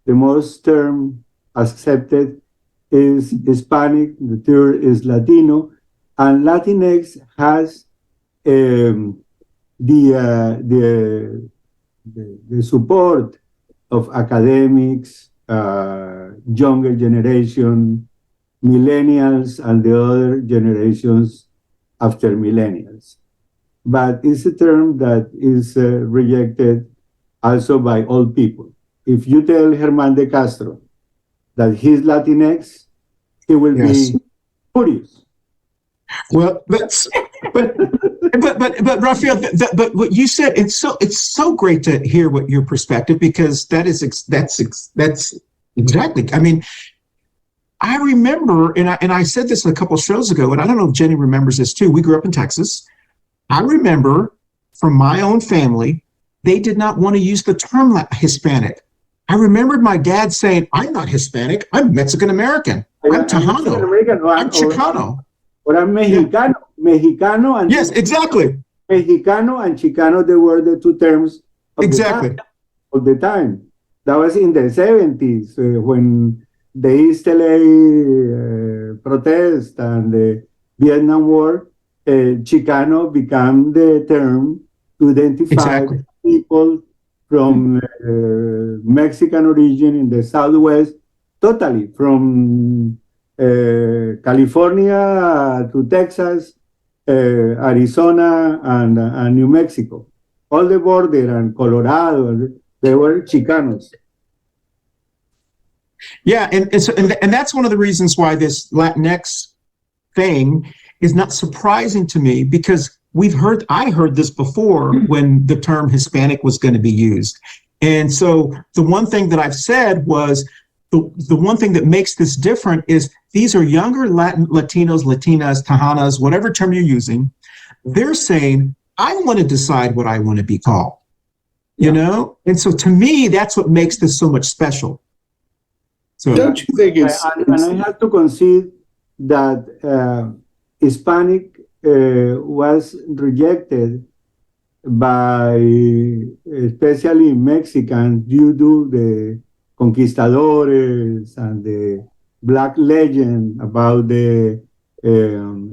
the most term accepted is Hispanic, the third is Latino, and Latinx has the support of academics, younger generation, millennials, and the other generations after millennials. But it's a term that is rejected also by old people. If you tell Germán de Castro that he's Latinx, he will be furious. Well, but Raphael, but what you said, it's so great to hear what your perspective, because that's exactly. I mean, I remember, and I said this a couple of shows ago, and I don't know if Jenny remembers this too. We grew up in Texas. I remember from my own family, they did not want to use the term Hispanic. I remembered my dad saying, "I'm not Hispanic. I'm Mexican American. I'm Tejano. I'm Chicano." Or I'm Mexicano. Mexicano and yes, exactly. Mexicano and Chicano, they were the two terms of the time. That was in the 70s when the East LA protest and the Vietnam War. Chicano became the term to identify people from Mexican origin in the Southwest, totally from California to Texas, Arizona, and New Mexico. All the border and Colorado, they were Chicanos. Yeah, and that's one of the reasons why this Latinx thing is not surprising to me, because I heard this before when the term Hispanic was going to be used. And so the one thing that I've said was, the one thing that makes this different is these are younger Latinos, Latinas, Tejanas, whatever term you're using. They're saying, I want to decide what I want to be called, you know? And so to me, that's what makes this so much special. So don't you think it's... And I have to concede that Hispanic was rejected by especially Mexicans due to the conquistadores and the Black legend about the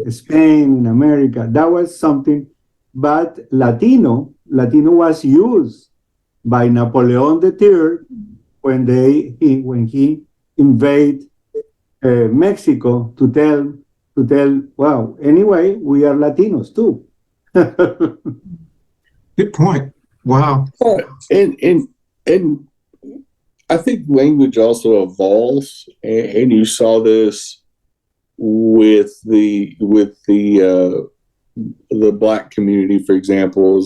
Spain in America. That was something, but Latino was used by Napoleon III when he invaded Mexico to tell, well, anyway, we are Latinos too. Good point. Wow. And I think language also evolves, and you saw this with the Black community, for example.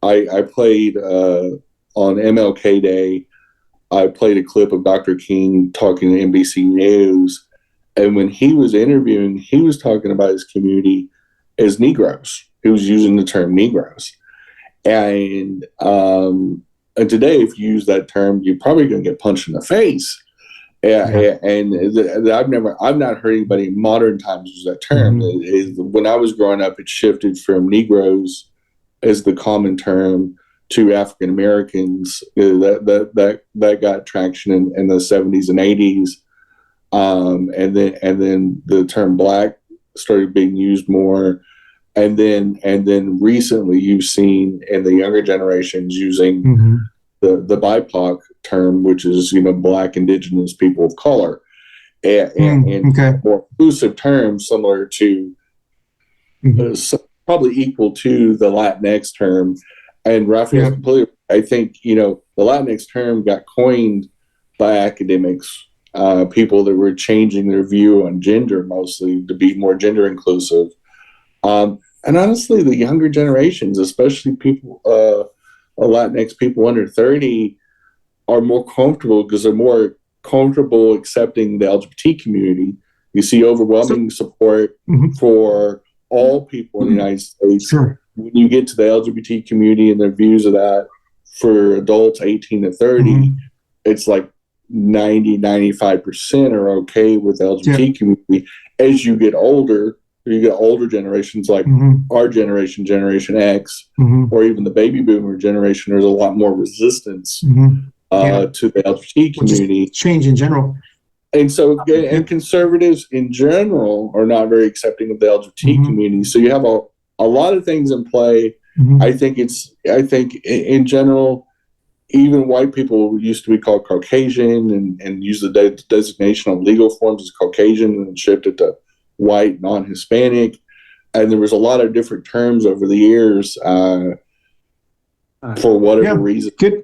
I played on MLK Day. I played a clip of Dr. King talking to NBC News, and when he was interviewing, he was talking about his community as Negroes. He was using the term Negroes, and today, if you use that term, you're probably going to get punched in the face. And I've not heard anybody in modern times use that term. When I was growing up, it shifted from Negroes as the common term to African Americans. That got traction in the 70s and 80s, and then the term Black started being used more. And then recently, you've seen in the younger generations using the BIPOC term, which is, Black, Indigenous, people of color, and more inclusive terms similar to, probably equal to the Latinx term. And Raphael's completely, I think, the Latinx term got coined by academics, people that were changing their view on gender mostly to be more gender inclusive. And honestly, the younger generations, especially people, Latinx people under 30, are more comfortable because they're more comfortable accepting the LGBT community. You see overwhelming support for all people in the United States. Sure. When you get to the LGBT community and their views of that, for adults 18 to 30, it's like 90-95% are okay with the LGBT community. As you get older generations like our generation, Generation X, or even the baby boomer generation, there's a lot more resistance to the LGBT community. Change in general. And so, and conservatives in general are not very accepting of the LGBT community. So you have a lot of things in play. I think in general, even white people used to be called Caucasian and use the designation on legal forms as Caucasian and shifted to white, non-Hispanic. And there was a lot of different terms over the years for whatever reason. Jenny,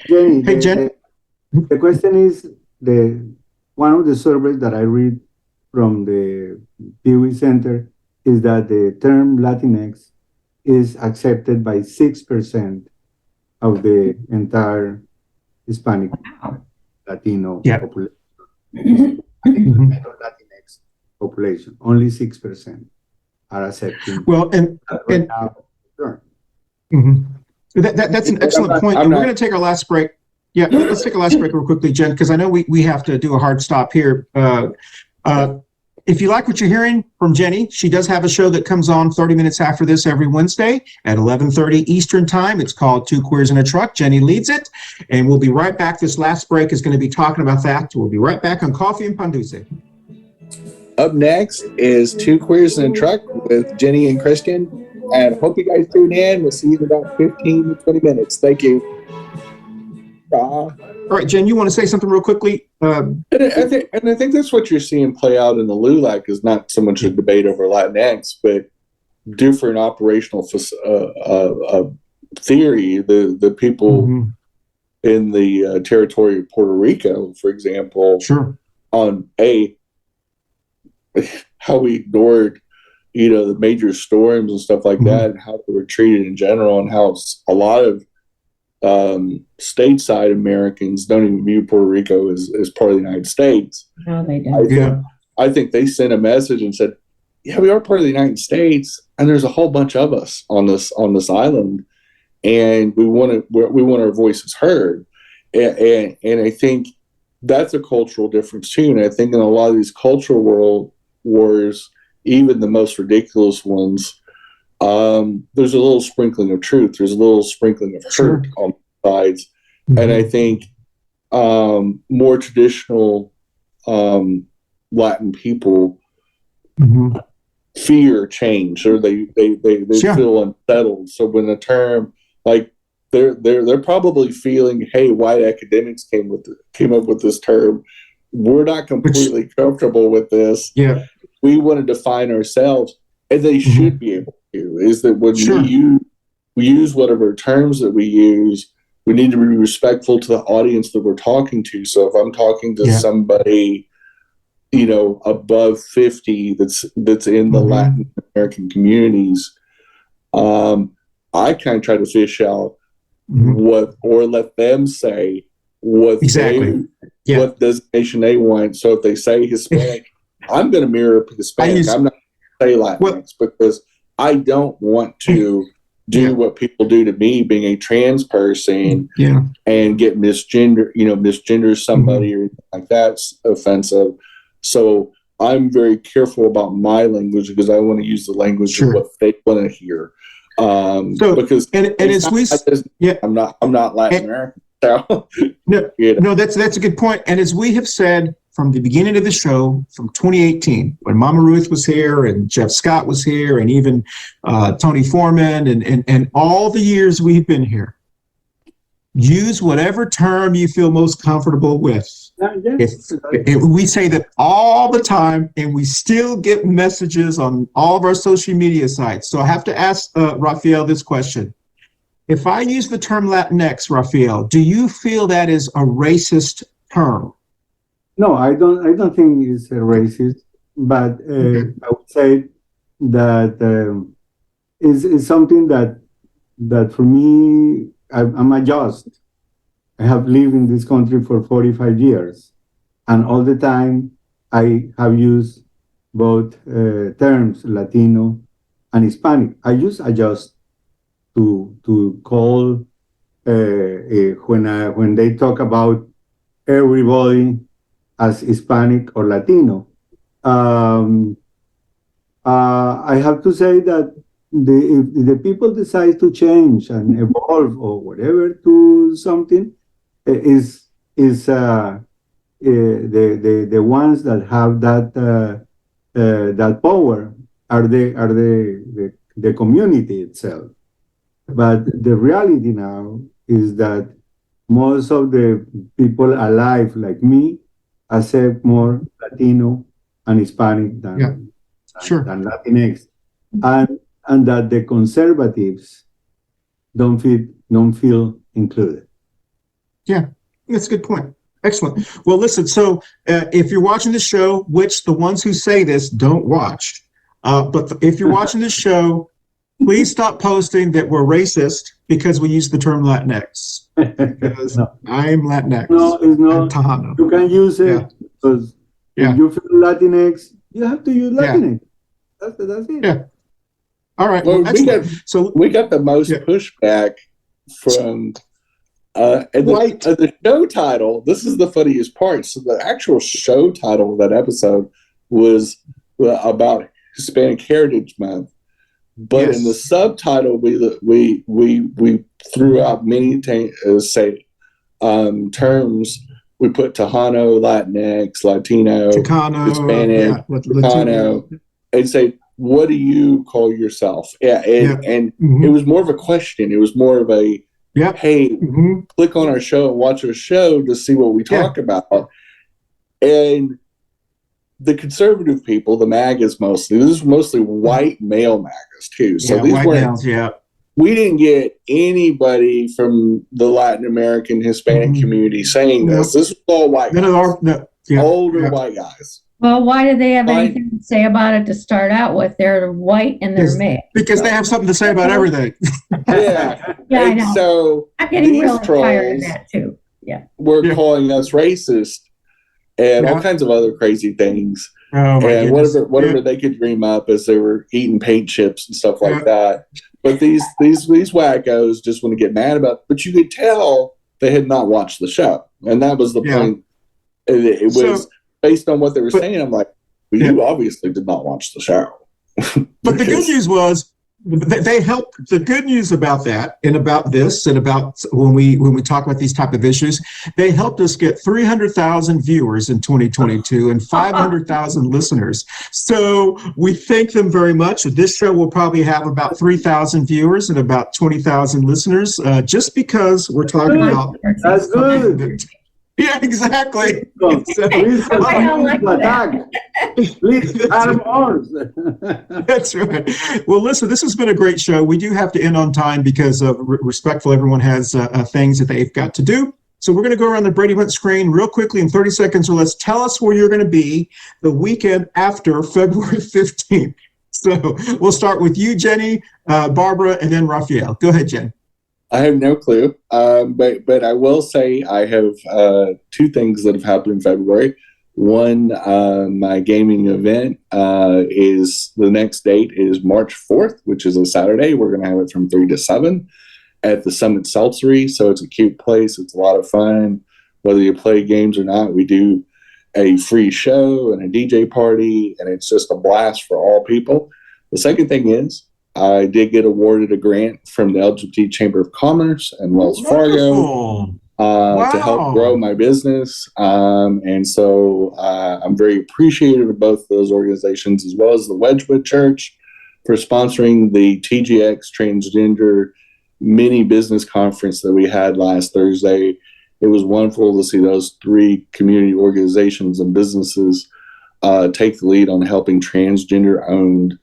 Hey, Jenny. The question is, one of the surveys that I read from the Pew Center is that the term Latinx is accepted by 6% of the entire Hispanic Latino population. Latinx population, only 6% are accepting. Well, that's an excellent point. And we're going to take our last break. Yeah, let's take a last break real quickly, Jen, because I know we have to do a hard stop here. If you like what you're hearing from Jenny, she does have a show that comes on 30 minutes after this every Wednesday at 11:30 Eastern Time. It's called Two Queers in a Truck. Jenny leads it, and we'll be right back. This last break is going to be talking about that. We'll be right back on Coffee and Pan Dulce. Up next is Two Queers in a Truck with Jenny and Christian. And hope you guys tune in. We'll see you in about 15 to 20 minutes. Thank you. All right, Jen, you want to say something real quickly? And I think that's what you're seeing play out in the LULAC is not so much a debate over Latinx, but different operational theory. The people in the territory of Puerto Rico, for example, on how we ignored, the major storms and stuff like that, and how they were treated in general, and how a lot of stateside Americans don't even view Puerto Rico as part of the United States. No, they don't. I think they sent a message and said, "Yeah, we are part of the United States, and there's a whole bunch of us on this island, and we want our voices heard." And I think that's a cultural difference too. And I think in a lot of these cultural world wars, even the most ridiculous ones, there's a little sprinkling of truth. There's a little sprinkling of hurt on both sides. And I think more traditional Latin people fear change, or they feel unsettled. So when a term like they're probably feeling, hey, white academics came up with this term. We're not completely comfortable with this. Yeah. We want to define ourselves, and they should be able to. Is that when we use whatever terms that we use, we need to be respectful to the audience that we're talking to. So if I'm talking to somebody, above 50 that's in the Latin American communities, I kind of try to fish out or let them say what what designation they want. So if they say Hispanic, I'm going to mirror Hispanic. I'm not going to say Latinx because I don't want to do what people do to me, being a trans person, and get misgender somebody or anything like that's offensive. So I'm very careful about my language because I want to use the language of what they want to hear. Because I'm not Latin American. So, no, that's a good point. And as we have said from the beginning of the show, from 2018, when Mama Ruth was here and Jeff Scott was here, and even Tony Foreman, and all the years we've been here, use whatever term you feel most comfortable with. We say that all the time, and we still get messages on all of our social media sites. So I have to ask Raphael this question. If I use the term Latinx, Raphael, do you feel that is a racist term? No, I don't think it's a racist, but I would say that it's something that for me, I'm a just. I have lived in this country for 45 years, and all the time I have used both terms, Latino and Hispanic. I use adjust to call when they talk about everybody as Hispanic or Latino. I have to say that if the people decide to change and evolve or whatever to something, is the ones that have that power are the community itself. But the reality now is that most of the people alive like me accept more Latino and Hispanic than Latinx, and that the conservatives don't feel included. Yeah, that's a good point. Excellent. Well, listen, so if you're watching the show, which the ones who say this don't watch, but if you're watching this show, please stop posting that we're racist because we use the term Latinx. Because I'm Latinx. No, it's not. Tejano. You can use it because if you feel Latinx, you have to use Latinx. That's it. Yeah. All right. Well, so we got the most pushback from the show title. This is the funniest part. So the actual show title of that episode was about Hispanic Heritage Month, but in the subtitle we threw out many terms. We put Tejano, Latinx, Latino, Chicano, Hispanic, Chicano, and say, what do you call yourself? And it was more of a question. It was more of a, hey, click on our show and watch our show to see what we talk about. And the conservative people, the MAGAs mostly, this is mostly white male MAGAs too. So these weren't, we didn't get anybody from the Latin American Hispanic community saying this. This was all white guys. Older white guys. Well, why did they have anything to say about it to start out with? They're white and they're male. Because they have something to say about everything. I know. So I'm getting really tired of that too. We're calling us racist and all kinds of other crazy things. And whatever they could dream up as they were eating paint chips and stuff like that. But these wackos just want to get mad about it. But you could tell they had not watched the show. And that was the point. It was based on what they were saying. I'm like, well, you obviously did not watch the show. But the good news was they helped. The good news about that and about this and about when we talk about these type of issues, they helped us get 300,000 viewers in 2022 and 500,000 listeners. So we thank them very much. This show will probably have about 3,000 viewers and about 20,000 listeners, just because we're talking about. That's good. Yeah, exactly. Please add more. That's right. Well, listen, this has been a great show. We do have to end on time because respectful, everyone has things that they've got to do. So we're going to go around the Brady Bunch screen real quickly in 30 seconds or less. Tell us where you're going to be the weekend after February 15th. So we'll start with you, Jenny, Barbara, and then Raphael. Go ahead, Jen. I have no clue, but I will say I have two things that have happened in February. One, my gaming event is the next date is March 4th, which is a Saturday. We're going to have it from 3 to 7 at the Summit Seltzery. So it's a cute place. It's a lot of fun. Whether you play games or not, we do a free show and a DJ party, and it's just a blast for all people. The second thing is, I did get awarded a grant from the LGBT Chamber of Commerce and Wells Fargo to help grow my business. And so I'm very appreciative of both those organizations, as well as the Wedgwood Church, for sponsoring the TGX Transgender mini business conference that we had last Thursday. It was wonderful to see those 3 community organizations and businesses take the lead on helping transgender-owned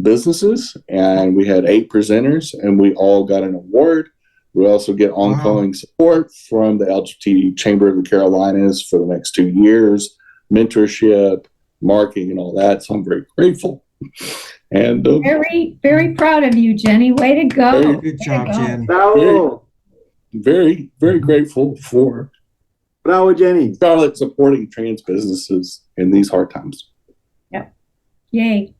businesses. And we had 8 presenters, and we all got an award. We also get ongoing support from the LGBT Chamber of the Carolinas for the next 2 years, mentorship, marketing, and all that. So I'm very grateful. And very, very proud of you, Jenny. Way to go. Very good job, Jen. Bravo. Very, very grateful for Bravo, Jenny. Charlotte supporting trans businesses in these hard times. Yep. Yay.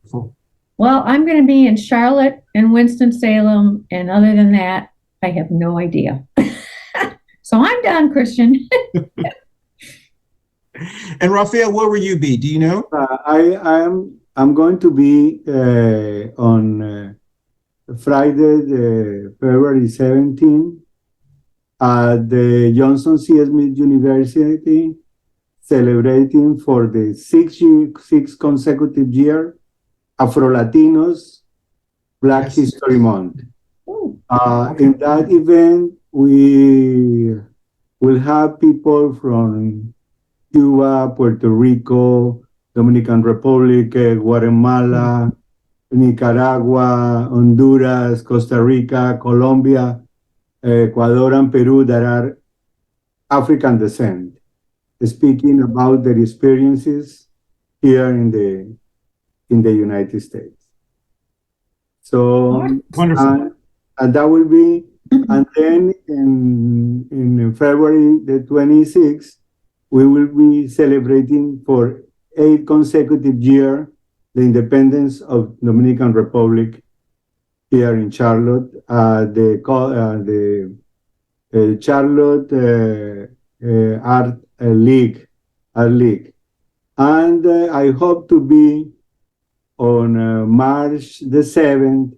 Cool. Well, I'm going to be in Charlotte and Winston-Salem, and other than that, I have no idea. So I'm done, Christian. And Raphael, where will you be? Do you know? I'm going to be on Friday, February 17th, at the Johnson C. Smith University, celebrating for the sixth consecutive year Afro-Latinos Black History Month. In that event, we will have people from Cuba, Puerto Rico, Dominican Republic, Guatemala, Nicaragua, Honduras, Costa Rica, Colombia, Ecuador, and Peru that are African descent, speaking about their experiences here in the United States. So wonderful. And that will be, and then in February the 26th, we will be celebrating for 8 consecutive years the independence of Dominican Republic here in Charlotte, the Charlotte Art League. And I hope to be on March the 7th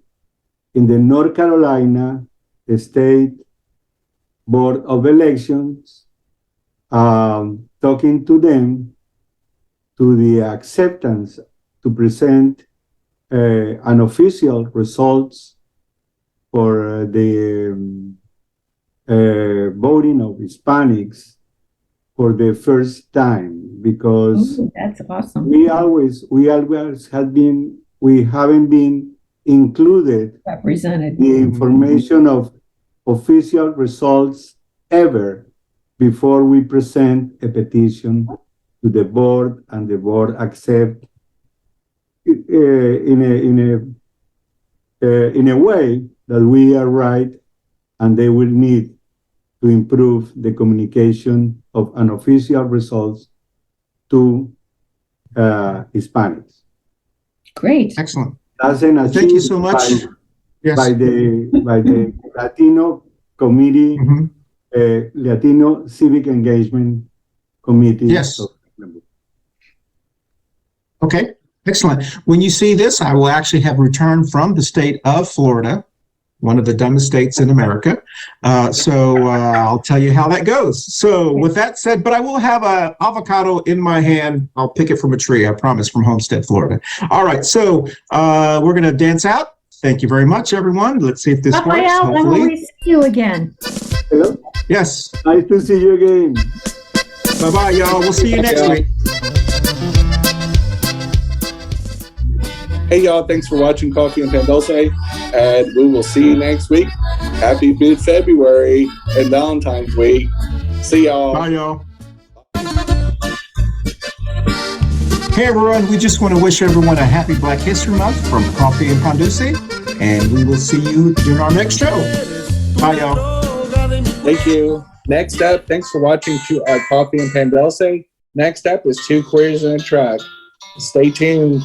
in the North Carolina State Board of Elections, talking to them to the acceptance to present unofficial results for the voting of Hispanics for the first time, because that's awesome. we haven't been included Represented. the information of official results ever before we present a petition to the board, and the board accept in a way that we are right, and they will need to improve the communication of unofficial results to Hispanics. Great. Excellent. That's an achievement. Thank you so much. By the Latino Committee, Latino Civic Engagement Committee. Yes. Okay, excellent. When you see this, I will actually have returned from the state of Florida, one of the dumbest states in America. So I'll tell you how that goes. So with that said, but I will have an avocado in my hand. I'll pick it from a tree, I promise, from Homestead, Florida. All right, so we're going to dance out. Thank you very much, everyone. Let's see if this works. Raphael, when will we see you again? Hello? Yes. Nice to see you again. Bye-bye, y'all. We'll see you next week. Hey, y'all. Thanks for watching Coffee and Pan Dulce, and we will see you next week. Happy mid-February and Valentine's week. See y'all. Bye, y'all. Hey, everyone. We just want to wish everyone a happy Black History Month from Coffee and Pan Dulce, and we will see you during our next show. Bye, y'all. Thank you. Next up, thanks for watching Coffee and Pan Dulce. Next up is Two Queers in a Truck. Stay tuned.